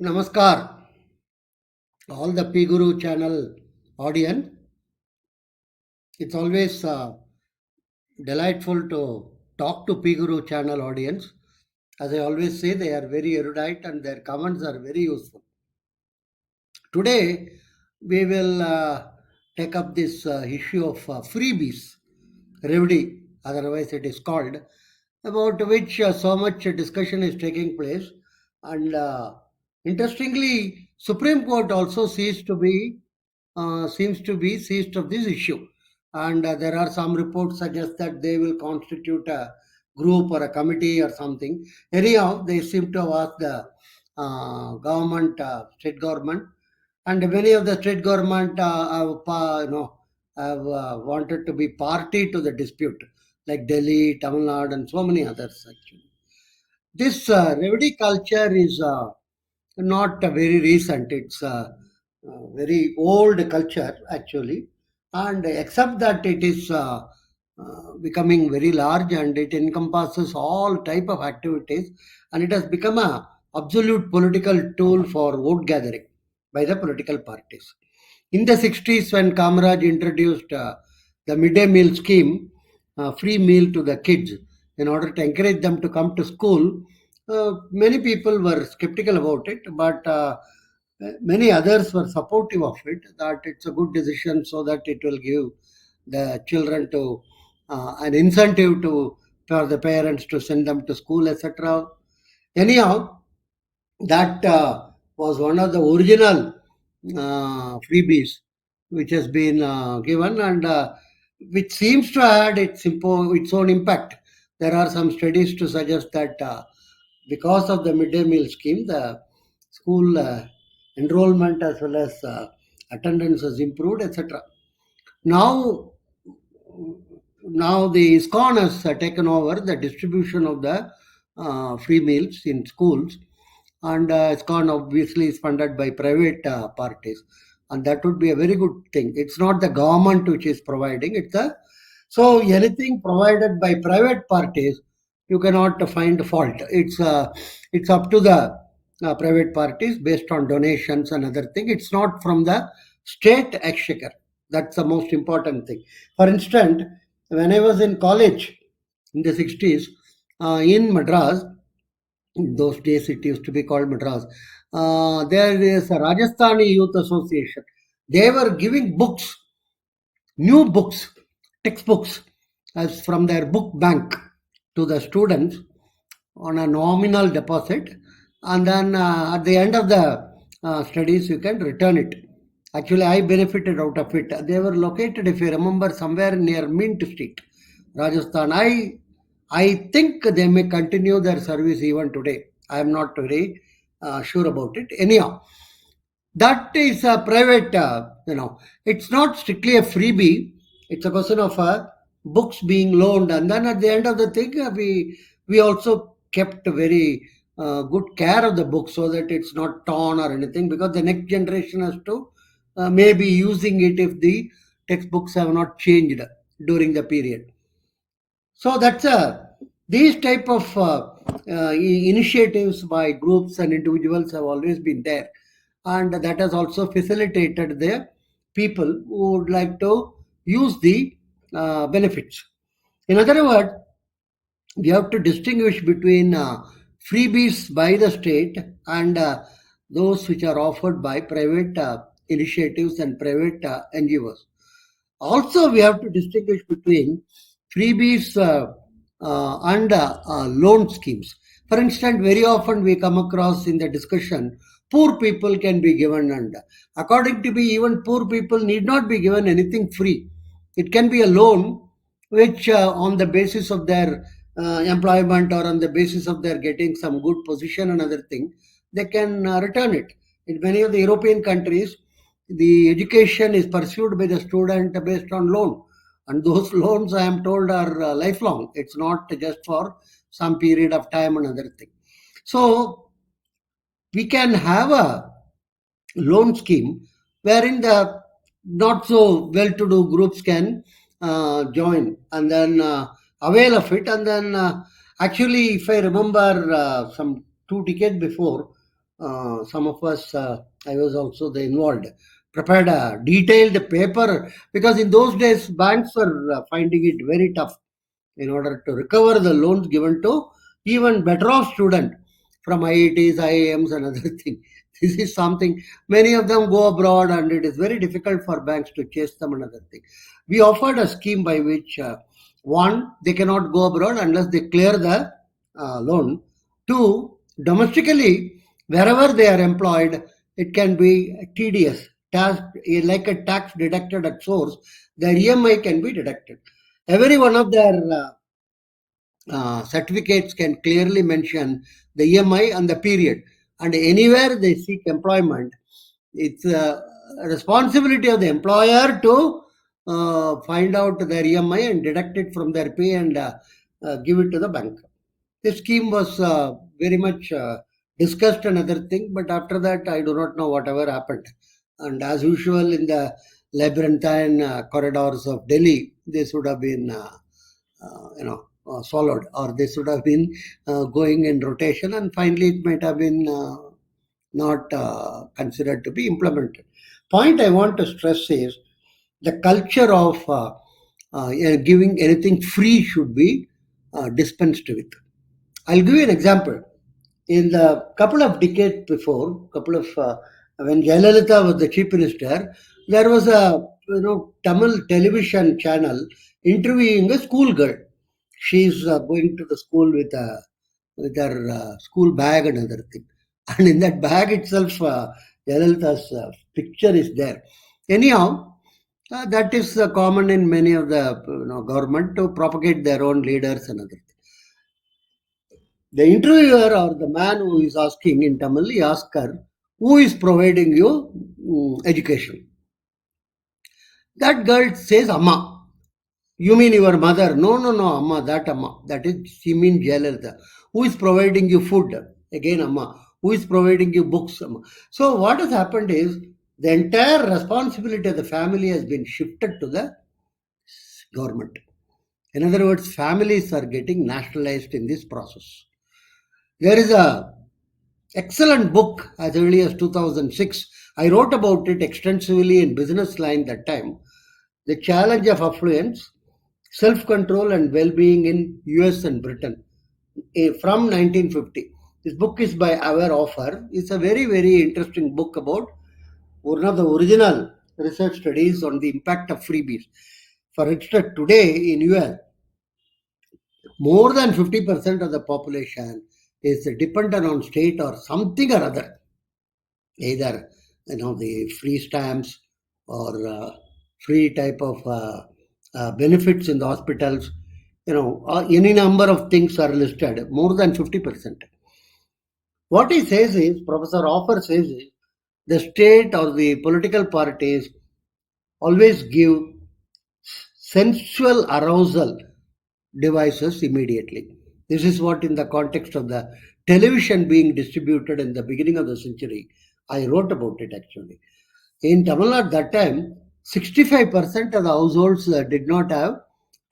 Namaskar, all the PGurus channel audience. It's always delightful to talk to PGuru channel audience. As I always say, they are very erudite and their comments are very useful. Today, we will take up this issue of freebies, Revdi, otherwise it is called, about which so much discussion is taking place. And interestingly, Supreme Court also seems to be seized of this issue. And there are some reports suggest that they will constitute a group or a committee or something. Anyhow, they seem to have asked the state government, and many of the state government have wanted to be party to the dispute, like Delhi, Tamil Nadu, and so many others. Actually, this Revdi culture is not very recent. It's very old culture actually, and except that it is becoming very large and it encompasses all type of activities, and it has become a absolute political tool for vote gathering by the political parties. In the 60s, when Kamaraj introduced the midday meal scheme, free meal to the kids, in order to encourage them to come to school, many people were skeptical about it, but many others were supportive of it, that it's a good decision so that it will give the children to an incentive to for the parents to send them to school, etc. Anyhow, that was one of the original freebies which has been given, and which seems to have had its own impact. There are some studies to suggest that because of the midday meal scheme, the school enrollment as well as attendance has improved, etc. Now, now the ISKCON has taken over the distribution of the free meals in schools, and ISKCON obviously is funded by private parties, and that would be a very good thing. It's not the government which is providing; so anything provided by private parties, you cannot find fault. It's up to the private parties based on donations and other thing. It's not from the state exchequer. That's the most important thing. For instance, when I was in college in the 60s in Madras, in those days it used to be called Madras, there is a Rajasthani Youth Association. They were giving books, new books, textbooks, as from their book bank to the students on a nominal deposit, and then at the end of the studies you can return it. Actually, I benefited out of it. They were located, if you remember, somewhere near Mint Street, Rajasthan. I think they may continue their service even today. I am not very sure about it. Anyhow, that is a private, it's not strictly a freebie. It's a question of books being loaned, and then at the end of the thing, we also kept very good care of the book so that it's not torn or anything, because the next generation has to maybe using it if the textbooks have not changed during the period. So that's these type of initiatives by groups and individuals have always been there, and that has also facilitated the people who would like to use the benefits. In other words, we have to distinguish between freebies by the state and those which are offered by private initiatives and private NGOs. Also, we have to distinguish between freebies and loan schemes. For instance, very often we come across in the discussion, poor people can be given, and according to me, even poor people need not be given anything free. It can be a loan which, on the basis of their employment or on the basis of their getting some good position and other thing, they can return it. In many of the European countries, the education is pursued by the student based on loan, and those loans, I am told, are lifelong. It's not just for some period of time and other thing. So we can have a loan scheme wherein the not so well-to-do groups can join and then avail of it, and then actually, if I remember, some 2 decades before, some of us, I was also involved, prepared a detailed paper because in those days banks were finding it very tough in order to recover the loans given to even better off student from IITs, IIMs and other thing. This is something, many of them go abroad and it is very difficult for banks to chase them, another thing. We offered a scheme by which one, they cannot go abroad unless they clear the loan. Two, domestically, wherever they are employed, it can be TDS, tax, like a tax deducted at source, their EMI can be deducted. Every one of their certificates can clearly mention the EMI and the period. And anywhere they seek employment, it's a responsibility of the employer to find out their EMI and deduct it from their pay and give it to the bank. This scheme was very much discussed another thing, but after that, I do not know whatever happened. And as usual, in the labyrinthine corridors of Delhi, they should have been, swallowed, or they should have been going in rotation, and finally, it might have been not considered to be implemented. Point I want to stress is the culture of giving anything free should be dispensed with. I'll give you an example. In the couple of decades before, when Jayalalitha was the chief minister, there was a Tamil television channel interviewing a school girl. She's going to the school with her school bag and other thing, and in that bag itself, Jayalalitha's picture is there. Anyhow, that is common in many of the government to propagate their own leaders and other things. The interviewer or the man who is asking in Tamil, he asks her, who is providing you education? That girl says, Amma. You mean your mother? No, Amma, that Amma. That is, she means Jayalalitha. Who is providing you food? Again, Amma. Who is providing you books? Amma. So what has happened is, the entire responsibility of the family has been shifted to the government. In other words, families are getting nationalized in this process. There is a excellent book as early as 2006. I wrote about it extensively in Business Line that time. The Challenge of Affluence, Self-Control and Well-Being in US and Britain from 1950. This book is by our author. It's a very, very interesting book about one of the original research studies on the impact of freebies. For instance, today in US, more than 50% of the population is dependent on state or something or other, either the free stamps or free type of benefits in the hospitals. Any number of things are listed. More than 50%. What he says is, Professor Offer says is, the state or the political parties always give sensual arousal devices immediately. This is what, in the context of the television being distributed in the beginning of the century, I wrote about it actually. In Tamil Nadu that time, 65% of the households did not have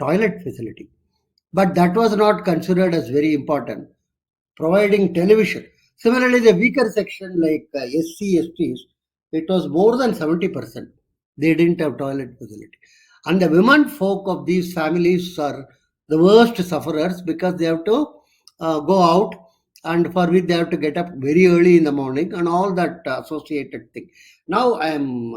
toilet facility. But that was not considered as very important. Providing television. Similarly, the weaker section like SC, STs, it was more than 70%. They didn't have toilet facility. And the women folk of these families are the worst sufferers because they have to go out, and for which they have to get up very early in the morning and all that associated thing. Now I am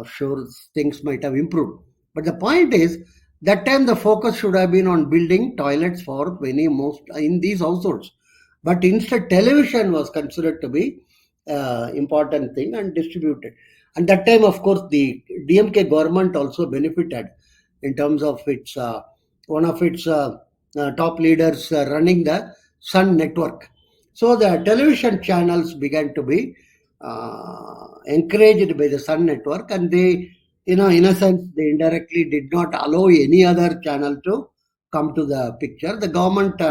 sure things might have improved. But the point is, that time the focus should have been on building toilets for most in these households. But instead, television was considered to be important thing and distributed. And that time, of course, the DMK government also benefited in terms of its one of its top leaders running the Sun network. So the television channels began to be encouraged by the Sun network, and they, in a sense, they indirectly did not allow any other channel to come to the picture. The government,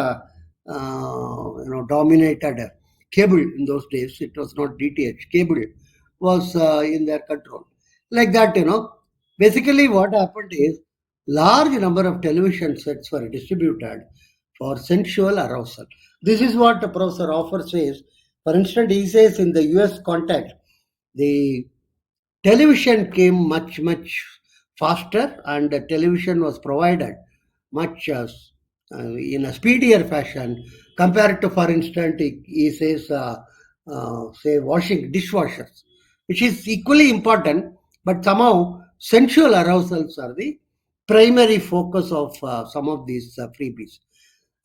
dominated cable in those days. It was not DTH. Cable was in their control. Like that, Basically, what happened is, large number of television sets were distributed for sensual arousal. This is what Professor Offer says. For instance, he says in the US context, the television came much faster, and the television was provided much in a speedier fashion compared to, for instance, he says, say, washing dishwashers, which is equally important, but somehow sensual arousals are the primary focus of some of these freebies.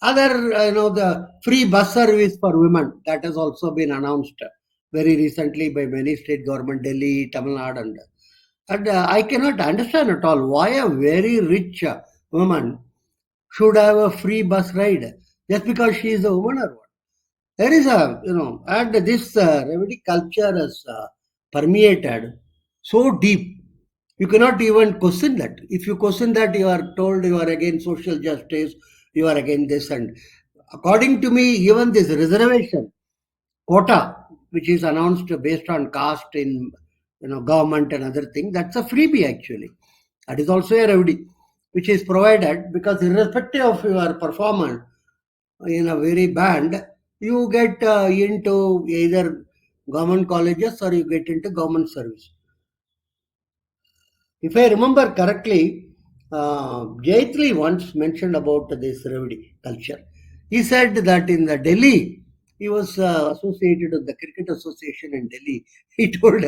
Other, the free bus service for women, that has also been announced very recently by many state government, Delhi, Tamil Nadu, and I cannot understand at all why a very rich woman should have a free bus ride just because she is a woman or what. There is and this Revdi culture has permeated so deep. You cannot even question that. If you question that, you are told you are against social justice, you are against this. And according to me, even this reservation quota, which is announced based on caste in government and other thing, that's a freebie actually. That is also a Revdi, which is provided because irrespective of your performance in a very band, you get into either government colleges or you get into government service. If I remember correctly, Jayalalitha once mentioned about this Revdi culture. He said that in the Delhi, he was associated with the Cricket Association in Delhi. He told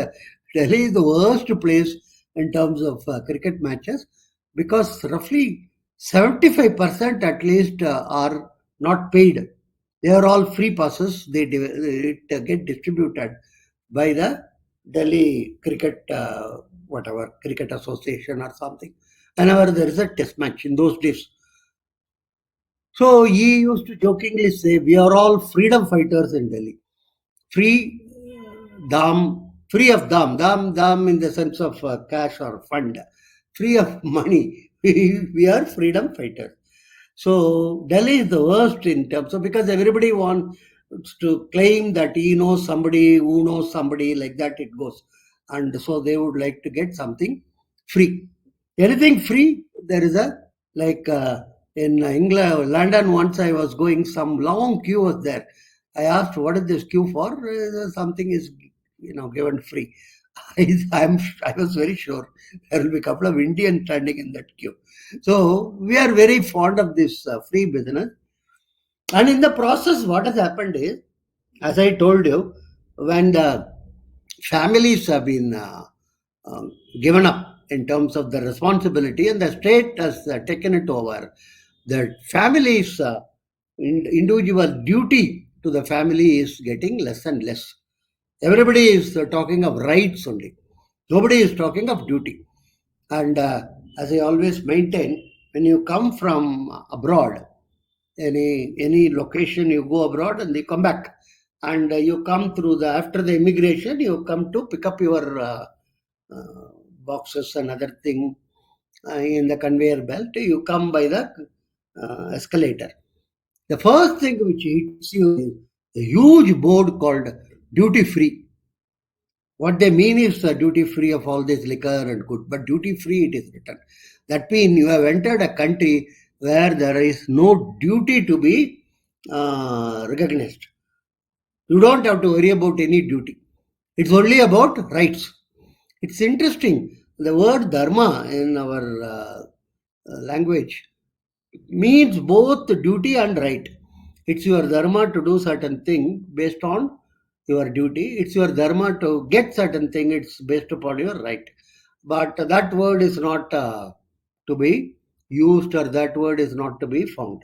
Delhi is the worst place in terms of cricket matches because roughly 75% at least are not paid. They are all free passes. It get distributed by the Delhi Cricket, whatever, Cricket Association or something. Whenever there is a test match in those days. So he used to jokingly say, we are all freedom fighters in Delhi. Free free of dam in the sense of cash or fund, free of money. We are freedom fighters. So Delhi is the worst in terms of, because everybody wants to claim that he knows somebody who knows somebody, like that it goes. And so they would like to get something free. Anything free, there is a, like in England, London, once I was going, some long queue was there. I asked, what is this queue for? Something is, given free. I was very sure there will be a couple of Indians standing in that queue. So we are very fond of this free business. And in the process, what has happened is, as I told you, when the families have been given up in terms of the responsibility and the state has taken it over, the family's individual duty to the family is getting less and less. Everybody is talking of rights only. Nobody is talking of duty. And as I always maintain, when you come from abroad, any location you go abroad and you come back, and you come through after the immigration, you come to pick up your boxes and other thing in the conveyor belt. You come by the escalator. The first thing which hits you is a huge board called duty free. What they mean is duty free of all this liquor and good, but duty free it is written. That means you have entered a country where there is no duty to be recognized. You don't have to worry about any duty. It's only about rights. It's interesting. The word dharma in our language means both duty and right. It's your dharma to do certain thing based on your duty. It's your dharma to get certain thing. It's based upon your right. But that word is not to be used, or that word is not to be found.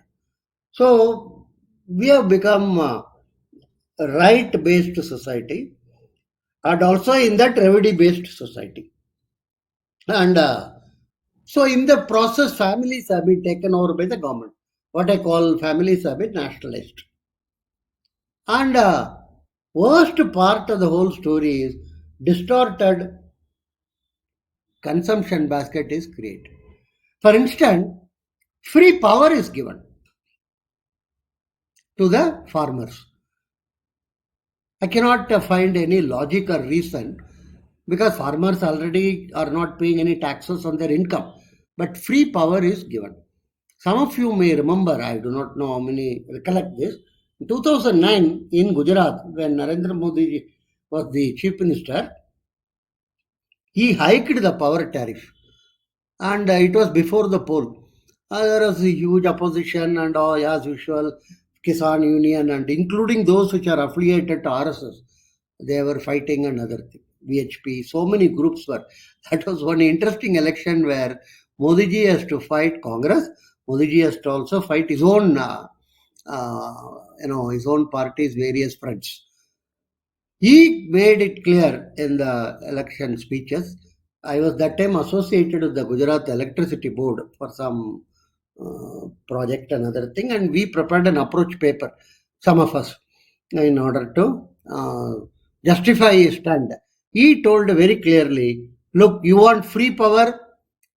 So we have become a right-based society, and also in that Revdi-based society. And so in the process, families have been taken over by the government. What I call families have been nationalized. And worst part of the whole story is distorted consumption basket is created. For instance, free power is given to the farmers. I cannot find any logic or reason, because farmers already are not paying any taxes on their income, but free power is given. Some of you may remember, I do not know how many recollect this, In 2009, in Gujarat, when Narendra Modi was the chief minister, he hiked the power tariff, and it was before the poll. There was a huge opposition, and as usual, Kisan Union, and including those which are affiliated to RSS, they were fighting another thing. VHP, so many groups were. That was one interesting election where Modi ji has to fight Congress. Modi ji has to also fight his own, his own party's various fronts. He made it clear in the election speeches. I was that time associated with the Gujarat Electricity Board for some project, another thing, and we prepared an approach paper, some of us, in order to justify his stand. He told very clearly, look, you want free power,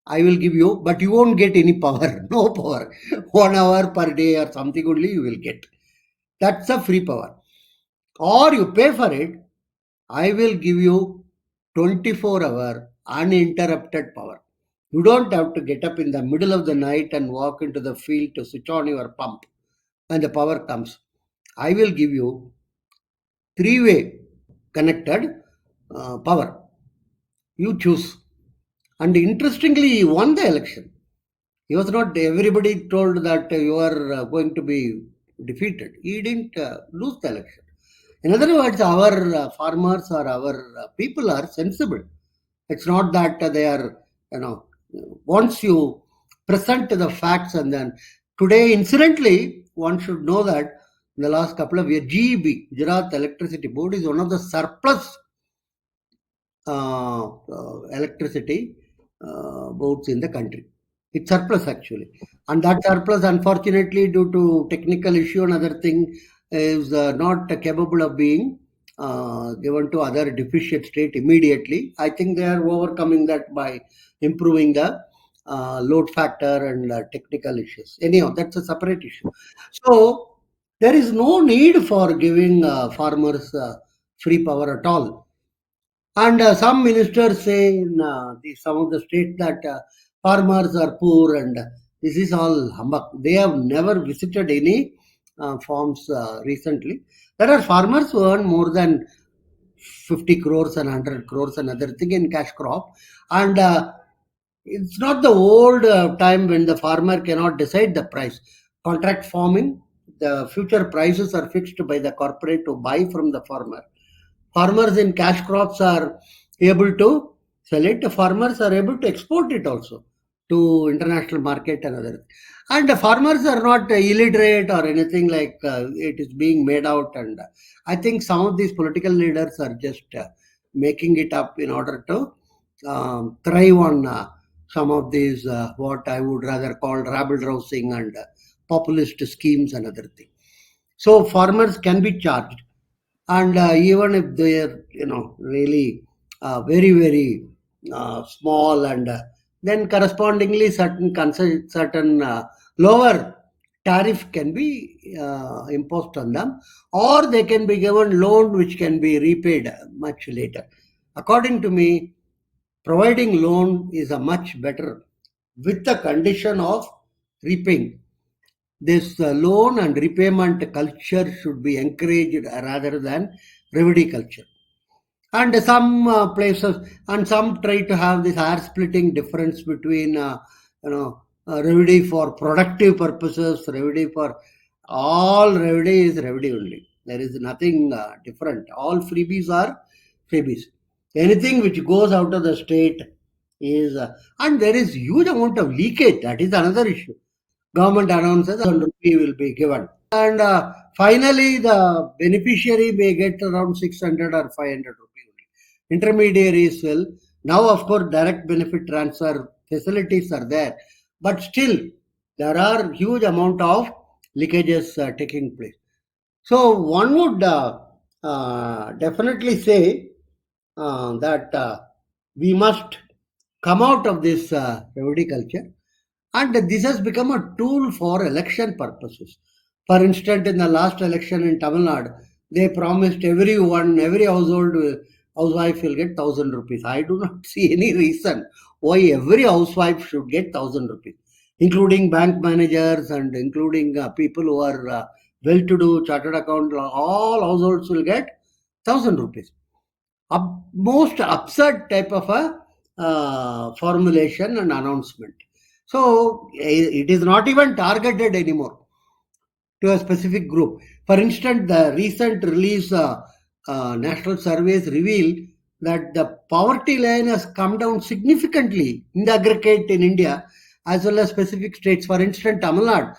I will give you, but you won't get any power, no power. 1 hour per day or something only you will get. That's a free power. Or you pay for it, I will give you 24-hour uninterrupted power. You don't have to get up in the middle of the night and walk into the field to switch on your pump when the power comes. I will give you three-way connected power. You choose. And interestingly, he won the election. He was not, everybody told that you are going to be defeated. He didn't lose the election. In other words, our farmers or our people are sensible. It's not that they are, once you present the facts, and then today, incidentally, one should know that in the last couple of years, GEB, Gujarat Electricity Board, is one of the surplus electricity boards in the country. It's surplus actually. And that surplus, unfortunately, due to technical issue and other thing, is not capable of being given to other deficient state immediately. I think they are overcoming that by improving the load factor and technical issues. Anyhow, that's a separate issue. So there is no need for giving farmers free power at all. And some ministers say in some of the states that farmers are poor, and this is all humbug. They have never visited any farms recently. There are farmers who earn more than 50 crores and 100 crores and other thing in cash crop. And it's not the old time when the farmer cannot decide the price. Contract farming, the future prices are fixed by the corporate to buy from the farmer. Farmers in cash crops are able to sell it. Farmers are able to export it also to international market and other. And the farmers are not illiterate or anything like it is being made out. And I think some of these political leaders are just making it up in order to thrive on some of these what I would rather call rabble rousing and populist schemes and other things. So farmers can be charged, and even if they are really very very small, and then correspondingly certain lower tariff can be imposed on them, or they can be given loan which can be repaid much later. According to me, providing loan is a much better, with the condition of repaying. This loan and repayment culture should be encouraged rather than Revdi culture. And some places, and some try to have this hair splitting difference between Revdi for productive purposes, Revdi for all. Revdi is Revdi only. There is nothing different. All freebies are freebies. Anything which goes out of the state is, and there is huge amount of leakage. That is another issue. Government announces 1,000 rupee will be given. And finally, the beneficiary may get around 600 or 500 rupees. Intermediaries will. Now, of course, direct benefit transfer facilities are there. But still, there are huge amount of leakages taking place. So, one would definitely say that we must come out of this Revdi culture. And this has become a tool for election purposes. For instance, in the last election in Tamil Nadu, they promised every household, housewife will get 1,000 rupees. I do not see any reason why every housewife should get 1,000 rupees, including bank managers and including people who are well-to-do chartered account, all households will get 1,000 rupees. Most absurd type of a formulation and announcement. So it is not even targeted anymore to a specific group. For instance, the recent release national surveys reveal that the poverty line has come down significantly in the aggregate in India as well as specific states. For instance, Tamil Nadu,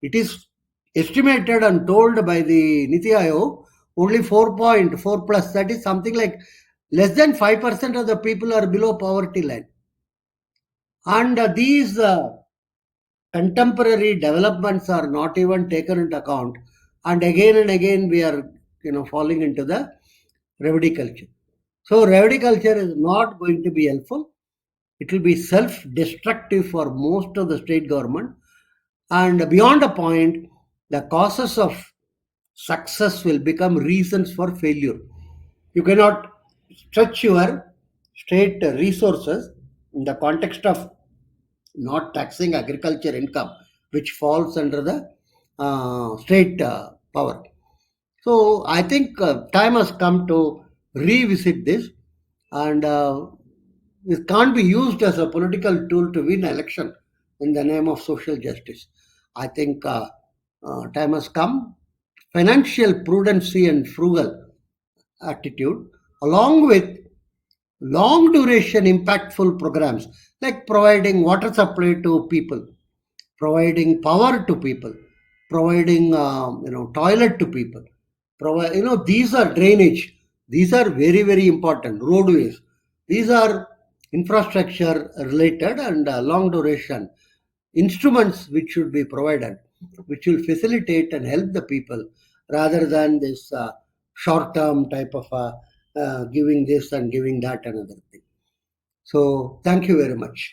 it is estimated and told by the Niti Aayog only 4.4 plus, that is something like less than 5% of the people are below poverty line. And these contemporary developments are not even taken into account, and again we are falling into the Revdi culture. So Revdi culture is not going to be helpful. It will be self-destructive for most of the state government, and beyond a point, the causes of success will become reasons for failure. You cannot stretch your state resources in the context of not taxing agriculture income, which falls under the state power. So I think time has come to revisit this, and it can't be used as a political tool to win election in the name of social justice. I think time has come. Financial prudency and frugal attitude, along with long duration impactful programs like providing water supply to people, providing power to people, providing toilet to people, these are drainage, these are very important, roadways, these are infrastructure related and long duration instruments which should be provided, which will facilitate and help the people rather than this short term type of giving this and giving that another thing. So thank you very much.